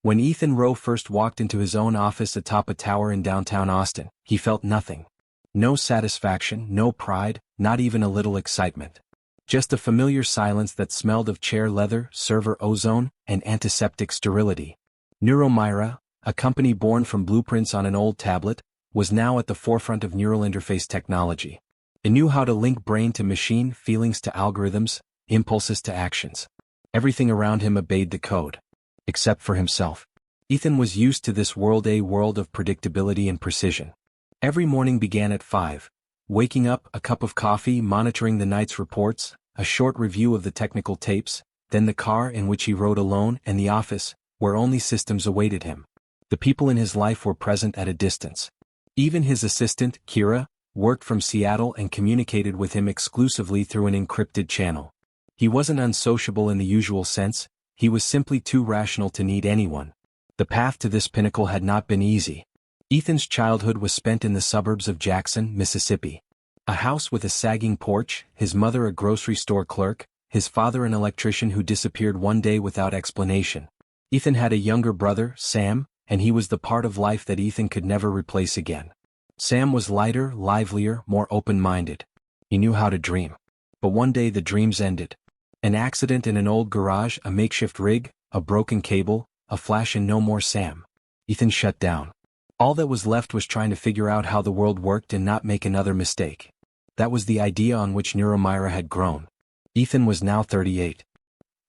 When Ethan Rowe first walked into his own office atop a tower in downtown Austin, he felt nothing. No satisfaction, no pride, not even a little excitement. Just a familiar silence that smelled of chair leather, server ozone, and antiseptic sterility. Millionaire, a company born from blueprints on an old tablet, was now at the forefront of neural interface technology. It knew how to link brain to machine, feelings to algorithms, impulses to actions. Everything around him obeyed the code. Except for himself. Ethan was used to this world, a world of predictability and precision. Every morning began at 5. Waking up, a cup of coffee, monitoring the night's reports, a short review of the technical tapes, then the car in which he rode alone, and the office, where only systems awaited him. The people in his life were present at a distance. Even his assistant, Kira, worked from Seattle and communicated with him exclusively through an encrypted channel. He wasn't unsociable in the usual sense, he was simply too rational to need anyone. The path to this pinnacle had not been easy. Ethan's childhood was spent in the suburbs of Jackson, Mississippi. A house with a sagging porch, his mother a grocery store clerk, his father an electrician who disappeared one day without explanation. Ethan had a younger brother, Sam, and he was the part of life that Ethan could never replace again. Sam was lighter, livelier, more open-minded. He knew how to dream. But one day the dreams ended. An accident in an old garage, a makeshift rig, a broken cable, a flash and no more Sam. Ethan shut down. All that was left was trying to figure out how the world worked and not make another mistake. That was the idea on which Millionaire had grown. Ethan was now 38.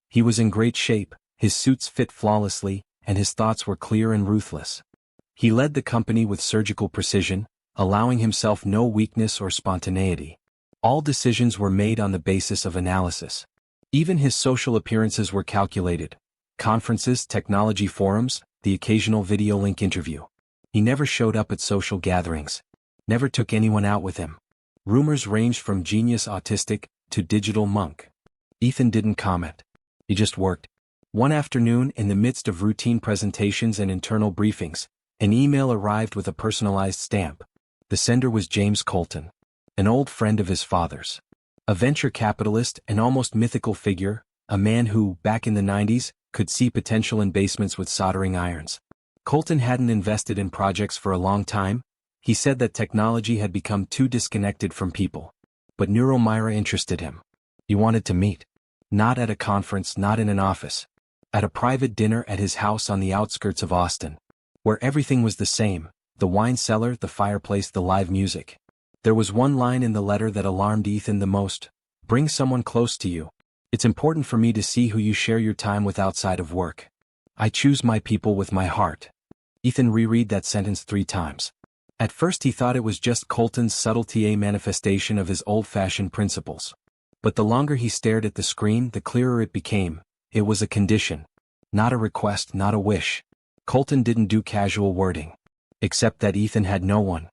He was in great shape, his suits fit flawlessly, and his thoughts were clear and ruthless. He led the company with surgical precision, allowing himself no weakness or spontaneity. All decisions were made on the basis of analysis. Even his social appearances were calculated. Conferences, technology forums, the occasional video link interview. He never showed up at social gatherings. Never took anyone out with him. Rumors ranged from genius autistic to digital monk. Ethan didn't comment. He just worked. One afternoon, in the midst of routine presentations and internal briefings, an email arrived with a personalized stamp. The sender was James Colton, an old friend of his father's. A venture capitalist, an almost mythical figure, a man who, back in the 90s, could see potential in basements with soldering irons. Colton hadn't invested in projects for a long time. He said that technology had become too disconnected from people. But Millionaire interested him. He wanted to meet. Not at a conference, not in an office. At a private dinner at his house on the outskirts of Austin. Where everything was the same, the wine cellar, the fireplace, the live music. There was one line in the letter that alarmed Ethan the most. Bring someone close to you. It's important for me to see who you share your time with outside of work. I choose my people with my heart. Ethan reread that sentence 3 times. At first he thought it was just Colton's subtlety, a manifestation of his old-fashioned principles. But the longer he stared at the screen, the clearer it became. It was a condition. Not a request, not a wish. Colton didn't do casual wording. Except that Ethan had no one.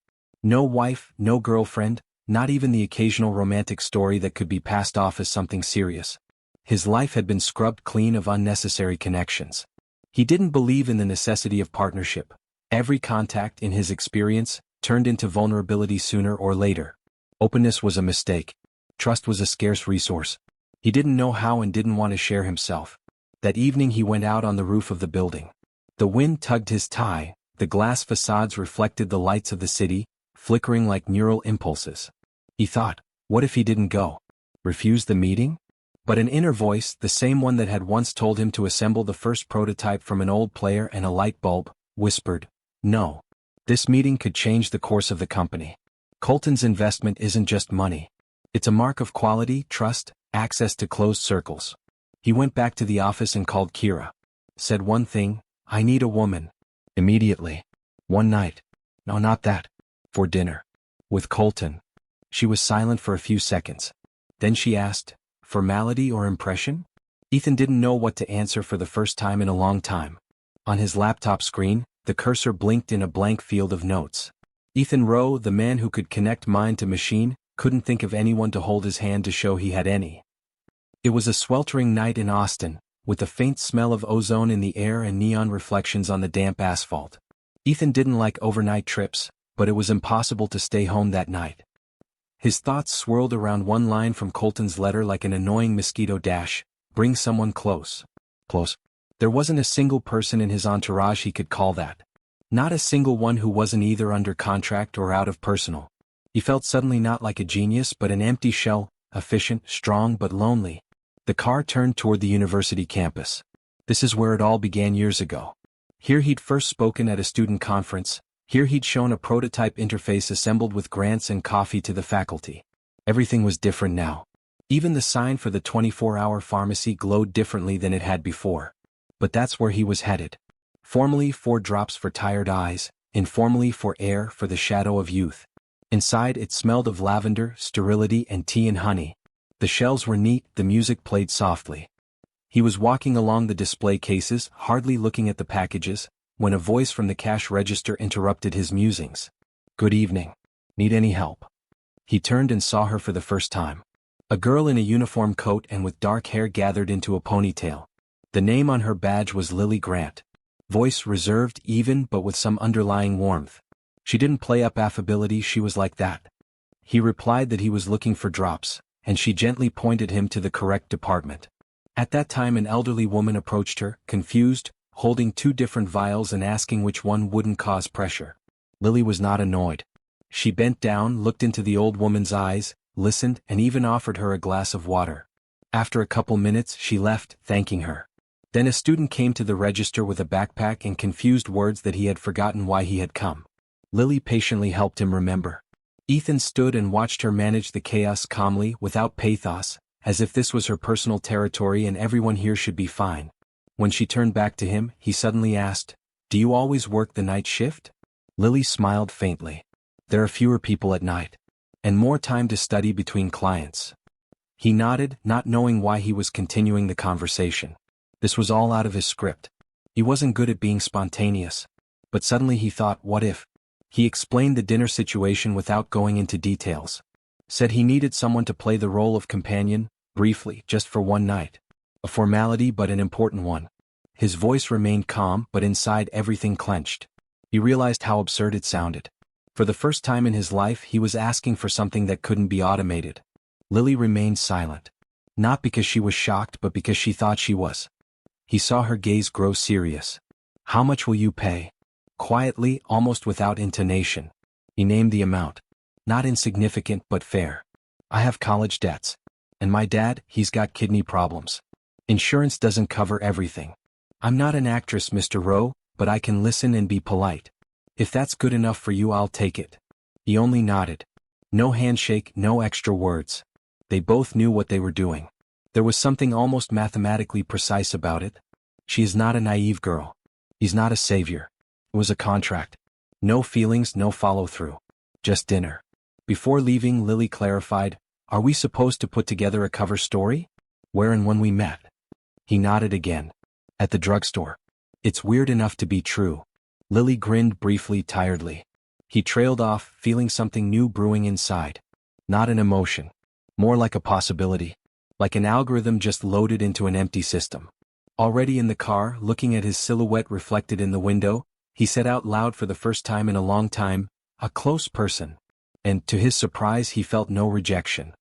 No wife, no girlfriend, not even the occasional romantic story that could be passed off as something serious. His life had been scrubbed clean of unnecessary connections. He didn't believe in the necessity of partnership. Every contact, in his experience, turned into vulnerability sooner or later. Openness was a mistake. Trust was a scarce resource. He didn't know how and didn't want to share himself. That evening he went out on the roof of the building. The wind tugged his tie, the glass facades reflected the lights of the city, flickering like neural impulses. He thought, what if he didn't go? Refuse the meeting? But an inner voice, the same one that had once told him to assemble the first prototype from an old player and a light bulb, whispered, no. This meeting could change the course of the company. Colton's investment isn't just money. It's a mark of quality, trust, access to closed circles. He went back to the office and called Kira. Said one thing, I need a woman. Immediately. One night. No, not that. For dinner. With Colton. She was silent for a few seconds. Then she asked, formality or impression? Ethan didn't know what to answer for the first time in a long time. On his laptop screen, the cursor blinked in a blank field of notes. Ethan Rowe, the man who could connect mind to machine, couldn't think of anyone to hold his hand to show he had any. It was a sweltering night in Austin, with a faint smell of ozone in the air and neon reflections on the damp asphalt. Ethan didn't like overnight trips, but it was impossible to stay home that night. His thoughts swirled around one line from Colton's letter like an annoying mosquito dash, bring someone close. Close. There wasn't a single person in his entourage he could call that. Not a single one who wasn't either under contract or out of personal. He felt suddenly not like a genius but an empty shell, efficient, strong but lonely. The car turned toward the university campus. This is where it all began years ago. Here he'd first spoken at a student conference. Here he'd shown a prototype interface assembled with grants and coffee to the faculty. Everything was different now. Even the sign for the 24-hour pharmacy glowed differently than it had before. But that's where he was headed. Formally 4 drops for tired eyes, informally for air for the shadow of youth. Inside it smelled of lavender, sterility and tea and honey. The shelves were neat, the music played softly. He was walking along the display cases, hardly looking at the packages, when a voice from the cash register interrupted his musings. "Good evening. Need any help?" He turned and saw her for the first time. A girl in a uniform coat and with dark hair gathered into a ponytail. The name on her badge was Lily Grant. Voice reserved, even, but with some underlying warmth. She didn't play up affability, she was like that. He replied that he was looking for drops, and she gently pointed him to the correct department. At that time an elderly woman approached her, confused, holding 2 different vials and asking which one wouldn't cause pressure. Lily was not annoyed. She bent down, looked into the old woman's eyes, listened, and even offered her a glass of water. After a couple minutes she left, thanking her. Then a student came to the register with a backpack and confused words that he had forgotten why he had come. Lily patiently helped him remember. Ethan stood and watched her manage the chaos calmly, without pathos, as if this was her personal territory and everyone here should be fine. When she turned back to him, he suddenly asked, "Do you always work the night shift?" Lily smiled faintly. "There are fewer people at night. And more time to study between clients." He nodded, not knowing why he was continuing the conversation. This was all out of his script. He wasn't good at being spontaneous. But suddenly he thought, what if? He explained the dinner situation without going into details. Said he needed someone to play the role of companion, briefly, just for one night. A formality but an important one. His voice remained calm, but inside everything clenched. He realized how absurd it sounded. For the first time in his life he was asking for something that couldn't be automated. Lily remained silent. Not because she was shocked but because she thought she was. He saw her gaze grow serious. "How much will you pay?" Quietly, almost without intonation. He named the amount. "Not insignificant but fair. I have college debts. And my dad, he's got kidney problems. Insurance doesn't cover everything. I'm not an actress, Mr. Rowe, but I can listen and be polite. If that's good enough for you, I'll take it." He only nodded. No handshake, no extra words. They both knew what they were doing. There was something almost mathematically precise about it. She is not a naive girl. He's not a savior. It was a contract. No feelings, no follow-through. Just dinner. Before leaving, Lily clarified, "Are we supposed to put together a cover story? Where and when we met?" He nodded again. "At the drugstore. It's weird enough to be true." Lily grinned briefly, tiredly. He trailed off, feeling something new brewing inside. Not an emotion. More like a possibility. Like an algorithm just loaded into an empty system. Already in the car, looking at his silhouette reflected in the window, he said out loud for the first time in a long time, "A close person." And, to his surprise, he felt no rejection.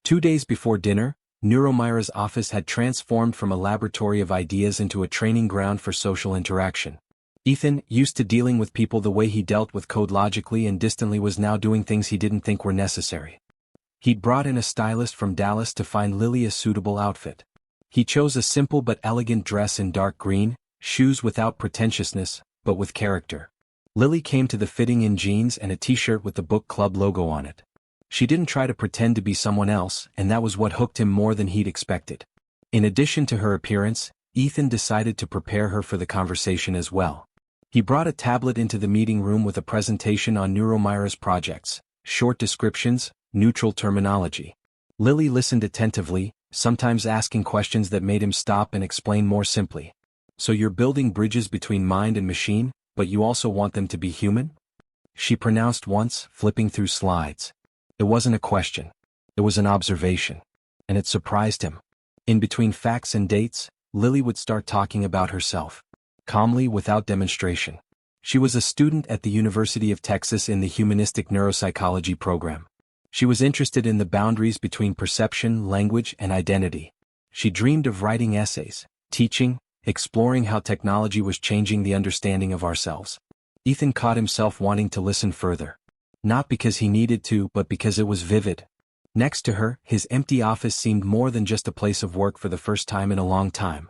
2 days before dinner, Neuromyra's office had transformed from a laboratory of ideas into a training ground for social interaction. Ethan, used to dealing with people the way he dealt with code logically and distantly, was now doing things he didn't think were necessary. He'd brought in a stylist from Dallas to find Lily a suitable outfit. He chose a simple but elegant dress in dark green, shoes without pretentiousness, but with character. Lily came to the fitting in jeans and a t-shirt with the book club logo on it. She didn't try to pretend to be someone else, and that was what hooked him more than he'd expected. In addition to her appearance, Ethan decided to prepare her for the conversation as well. He brought a tablet into the meeting room with a presentation on Neuromyra's projects, short descriptions, neutral terminology. Lily listened attentively, sometimes asking questions that made him stop and explain more simply. "So you're building bridges between mind and machine, but you also want them to be human?" She pronounced once, flipping through slides. It wasn't a question. It was an observation. And it surprised him. In between facts and dates, Lily would start talking about herself. Calmly, without demonstration. She was a student at the University of Texas in the Humanistic Neuropsychology program. She was interested in the boundaries between perception, language, and identity. She dreamed of writing essays, teaching, exploring how technology was changing the understanding of ourselves. Ethan caught himself wanting to listen further. Not because he needed to, but because it was vivid. Next to her, his empty office seemed more than just a place of work for the first time in a long time.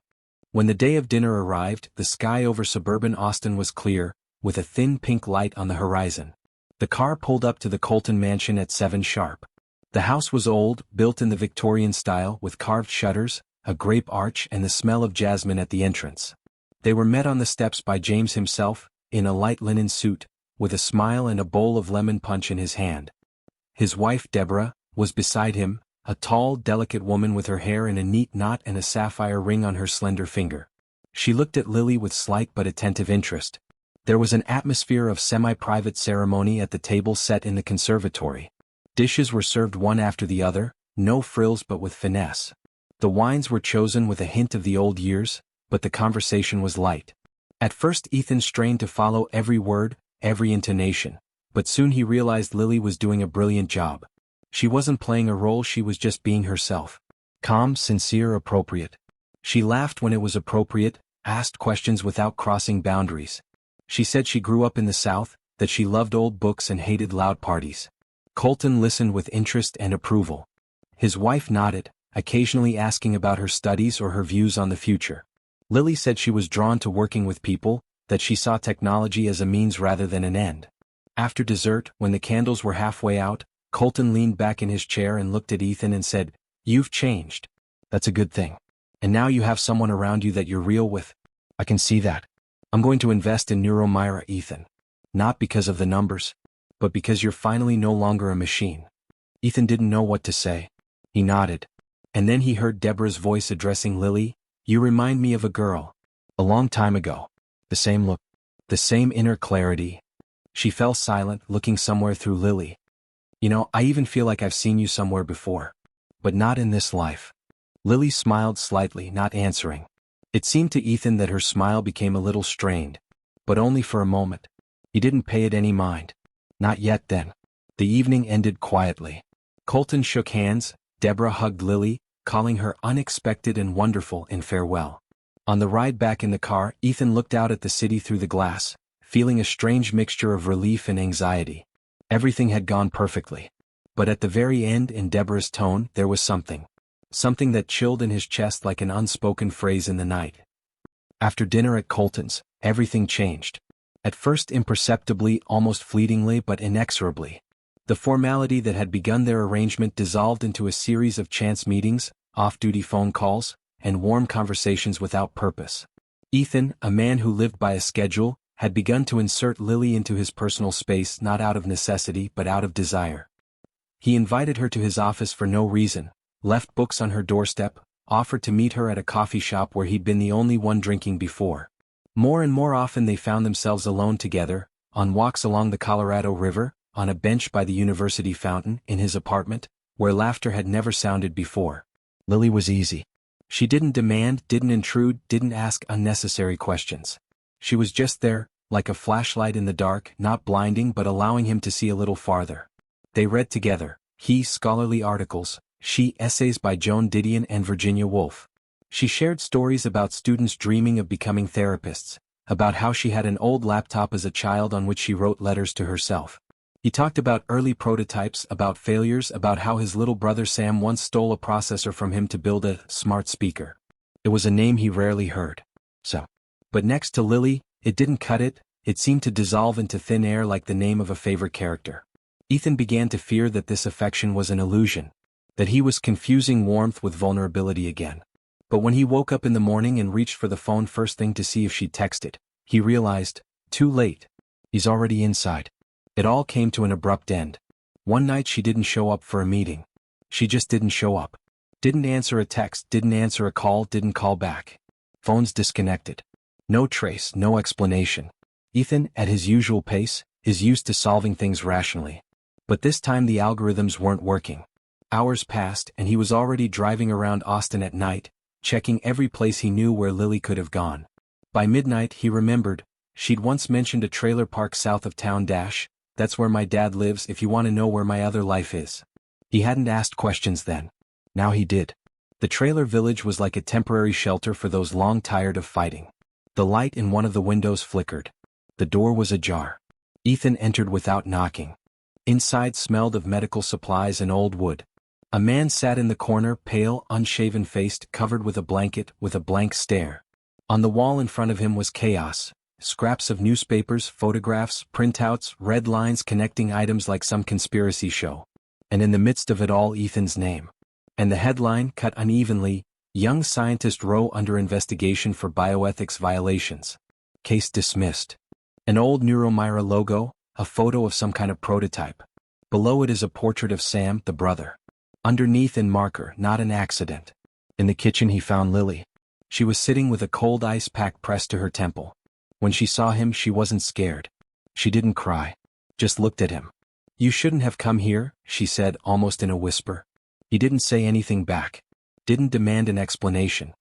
When the day of dinner arrived, the sky over suburban Austin was clear, with a thin pink light on the horizon. The car pulled up to the Colton mansion at 7 sharp. The house was old, built in the Victorian style with carved shutters, a grape arch and the smell of jasmine at the entrance. They were met on the steps by James himself, in a light linen suit, with a smile and a bowl of lemon punch in his hand. His wife Deborah was beside him, a tall, delicate woman with her hair in a neat knot and a sapphire ring on her slender finger. She looked at Lily with slight but attentive interest. There was an atmosphere of semi-private ceremony at the table set in the conservatory. Dishes were served one after the other, no frills but with finesse. The wines were chosen with a hint of the old years, but the conversation was light. At first Ethan strained to follow every word, every intonation, but soon he realized Lily was doing a brilliant job. She wasn't playing a role, she was just being herself. Calm, sincere, appropriate. She laughed when it was appropriate, asked questions without crossing boundaries. She said she grew up in the South, that she loved old books and hated loud parties. Colton listened with interest and approval. His wife nodded, occasionally asking about her studies or her views on the future. Lily said she was drawn to working with people, that she saw technology as a means rather than an end. After dessert, when the candles were halfway out, Colton leaned back in his chair and looked at Ethan and said, "You've changed. That's a good thing. And now you have someone around you that you're real with. I can see that. I'm going to invest in Neuromyra, Ethan. Not because of the numbers, but because you're finally no longer a machine." Ethan didn't know what to say. He nodded. And then he heard Deborah's voice addressing Lily, "You remind me of a girl. A long time ago. The same look. The same inner clarity." She fell silent, looking somewhere through Lily. "You know, I even feel like I've seen you somewhere before. But not in this life." Lily smiled slightly, not answering. It seemed to Ethan that her smile became a little strained. But only for a moment. He didn't pay it any mind. Not yet then. The evening ended quietly. Colton shook hands, Deborah hugged Lily, calling her unexpected and wonderful in farewell. On the ride back in the car, Ethan looked out at the city through the glass, feeling a strange mixture of relief and anxiety. Everything had gone perfectly. But at the very end, in Deborah's tone, there was something. Something that chilled in his chest like an unspoken phrase in the night. After dinner at Colton's, everything changed. At first imperceptibly, almost fleetingly, but inexorably. The formality that had begun their arrangement dissolved into a series of chance meetings, off-duty phone calls, and warm conversations without purpose. Ethan, a man who lived by a schedule, had begun to insert Lily into his personal space not out of necessity but out of desire. He invited her to his office for no reason, left books on her doorstep, offered to meet her at a coffee shop where he'd been the only one drinking before. More and more often they found themselves alone together, on walks along the Colorado River, on a bench by the university fountain, in his apartment, where laughter had never sounded before. Lily was easy. She didn't demand, didn't intrude, didn't ask unnecessary questions. She was just there, like a flashlight in the dark, not blinding but allowing him to see a little farther. They read together, he scholarly articles, she essays by Joan Didion and Virginia Woolf. She shared stories about students dreaming of becoming therapists, about how she had an old laptop as a child on which she wrote letters to herself. He talked about early prototypes, about failures, about how his little brother Sam once stole a processor from him to build a smart speaker. It was a name he rarely heard. But next to Lily, it didn't cut it, it seemed to dissolve into thin air like the name of a favorite character. Ethan began to fear that this affection was an illusion, that he was confusing warmth with vulnerability again. But when he woke up in the morning and reached for the phone first thing to see if she'd texted, he realized, too late. He's already inside. It all came to an abrupt end. One night she didn't show up for a meeting. She just didn't show up. Didn't answer a text, didn't answer a call, didn't call back. Phones disconnected. No trace, no explanation. Ethan, at his usual pace, is used to solving things rationally. But this time the algorithms weren't working. Hours passed and he was already driving around Austin at night, checking every place he knew where Lily could have gone. By midnight he remembered, she'd once mentioned a trailer park south of town. That's where my dad lives if you want to know where my other life is. He hadn't asked questions then. Now he did. The trailer village was like a temporary shelter for those long tired of fighting. The light in one of the windows flickered. The door was ajar. Ethan entered without knocking. Inside smelled of medical supplies and old wood. A man sat in the corner, pale, unshaven-faced, covered with a blanket, with a blank stare. On the wall in front of him was chaos. Scraps of newspapers, photographs, printouts, red lines connecting items like some conspiracy show. And in the midst of it all, Ethan's name. And the headline, cut unevenly, Young Scientist Rowe under investigation for bioethics violations. Case dismissed. An old Millionaire logo, a photo of some kind of prototype. Below it is a portrait of Sam, the brother. Underneath in marker, not an accident. In the kitchen he found Lily. She was sitting with a cold ice pack pressed to her temple. When she saw him, she wasn't scared. She didn't cry. Just looked at him. "You shouldn't have come here," she said, almost in a whisper. He didn't say anything back. Didn't demand an explanation.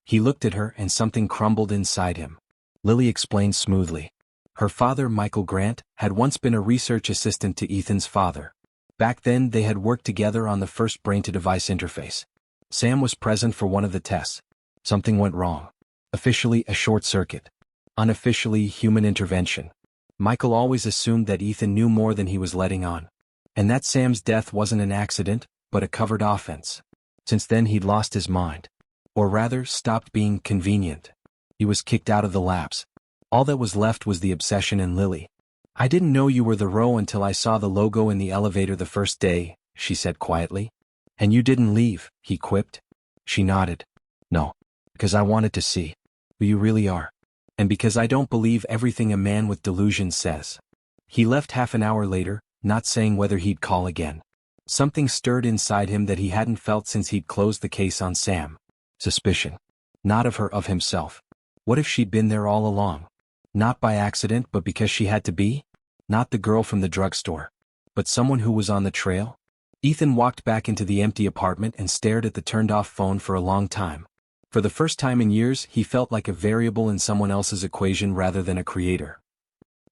He looked at her and something crumbled inside him. Lily explained smoothly. Her father, Michael Grant, had once been a research assistant to Ethan's father. Back then they had worked together on the first brain-to-device interface. Sam was present for one of the tests. Something went wrong. Officially, a short circuit. Unofficially, human intervention. Michael always assumed that Ethan knew more than he was letting on. And that Sam's death wasn't an accident, but a covered offense. Since then he'd lost his mind. Or rather, stopped being convenient. He was kicked out of the labs. All that was left was the obsession and Lily. "I didn't know you were the Rowe until I saw the logo in the elevator the first day," she said quietly. "And you didn't leave," he quipped. She nodded. "No. Because I wanted to see who you really are. And because I don't believe everything a man with delusions says." He left half an hour later, not saying whether he'd call again. Something stirred inside him that he hadn't felt since he'd closed the case on Sam. Suspicion. Not of her, of himself. What if she'd been there all along? Not by accident, but because she had to be? Not the girl from the drugstore, but someone who was on the trail? Ethan walked back into the empty apartment and stared at the turned-off phone for a long time. For the first time in years, he felt like a variable in someone else's equation rather than a creator.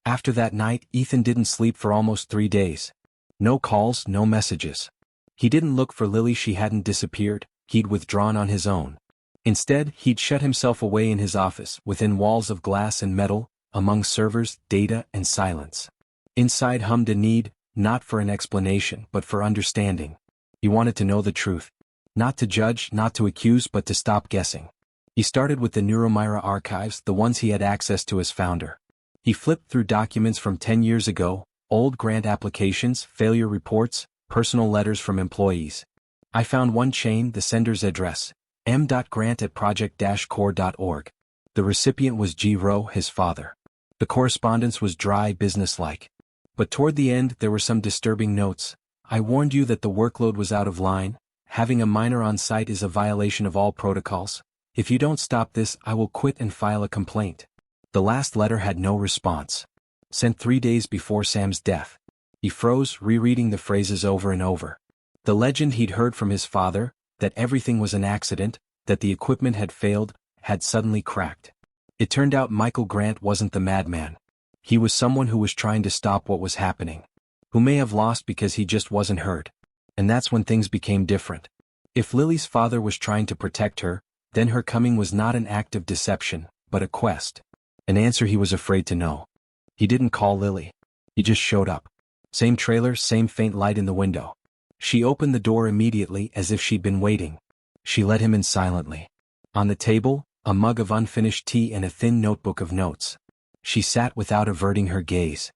After that night, Ethan didn't sleep for almost 3 days. No calls, no messages. He didn't look for Lily, she hadn't disappeared, he'd withdrawn on his own. Instead, he'd shut himself away in his office, within walls of glass and metal, among servers, data, and silence. Inside hummed a need, not for an explanation, but for understanding. He wanted to know the truth. Not to judge, not to accuse, but to stop guessing. He started with the Millionaire archives, the ones he had access to as founder. He flipped through documents from 10 years ago, old grant applications, failure reports, personal letters from employees. I found one chain, the sender's address, m.grant@project-core.org. The recipient was G. Rowe, his father. The correspondence was dry, businesslike. But toward the end there were some disturbing notes. "I warned you that the workload was out of line. Having a minor on site is a violation of all protocols. If you don't stop this, I will quit and file a complaint." The last letter had no response. Sent 3 days before Sam's death. He froze, rereading the phrases over and over. The legend he'd heard from his father, that everything was an accident, that the equipment had failed, had suddenly cracked. It turned out Michael Grant wasn't the madman. He was someone who was trying to stop what was happening. Who may have lost because he just wasn't heard. And that's when things became different. If Lily's father was trying to protect her, then her coming was not an act of deception, but a quest. An answer he was afraid to know. He didn't call Lily. He just showed up. Same trailer, same faint light in the window. She opened the door immediately as if she'd been waiting. She let him in silently. On the table, a mug of unfinished tea and a thin notebook of notes. She sat without averting her gaze.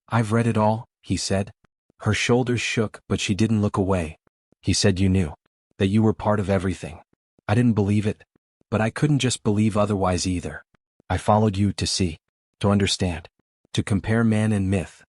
"I've read it all," he said. Her shoulders shook, but she didn't look away. "He said you knew. That you were part of everything. I didn't believe it. But I couldn't just believe otherwise either. I followed you to see. To understand. To compare man and myth."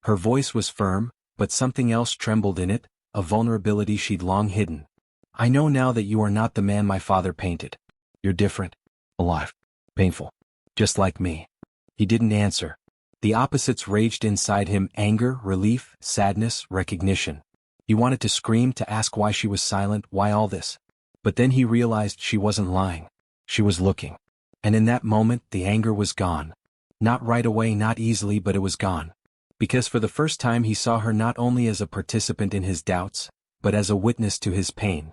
Her voice was firm, but something else trembled in it, a vulnerability she'd long hidden. "I know now that you are not the man my father painted. You're different. Alive. Painful. Just like me." He didn't answer. The opposites raged inside him: anger, relief, sadness, recognition. He wanted to scream, to ask why she was silent, why all this. But then he realized she wasn't lying. She was looking. And in that moment, the anger was gone. Not right away, not easily, but it was gone. Because for the first time he saw her not only as a participant in his doubts, but as a witness to his pain.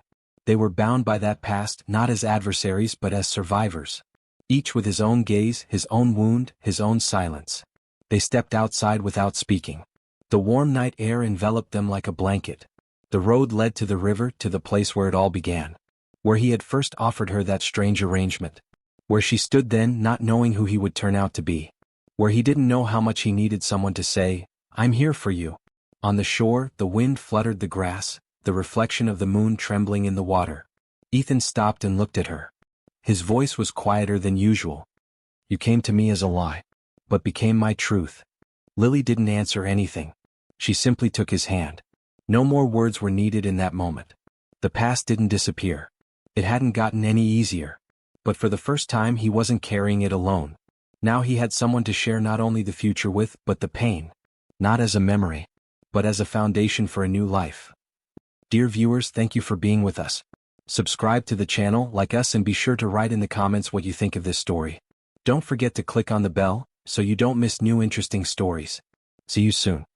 They were bound by that past not as adversaries but as survivors. Each with his own gaze, his own wound, his own silence. They stepped outside without speaking. The warm night air enveloped them like a blanket. The road led to the river, to the place where it all began. Where he had first offered her that strange arrangement. Where she stood then, not knowing who he would turn out to be. Where he didn't know how much he needed someone to say, "I'm here for you." On the shore, the wind fluttered the grass, the reflection of the moon trembling in the water. Ethan stopped and looked at her. His voice was quieter than usual. "You came to me as a lie, but became my truth." Lily didn't answer anything. She simply took his hand. No more words were needed in that moment. The past didn't disappear. It hadn't gotten any easier. But for the first time he wasn't carrying it alone. Now he had someone to share not only the future with, but the pain. Not as a memory, but as a foundation for a new life. Dear viewers, thank you for being with us. Subscribe to the channel, like us, and be sure to write in the comments what you think of this story. Don't forget to click on the bell, so you don't miss new interesting stories. See you soon.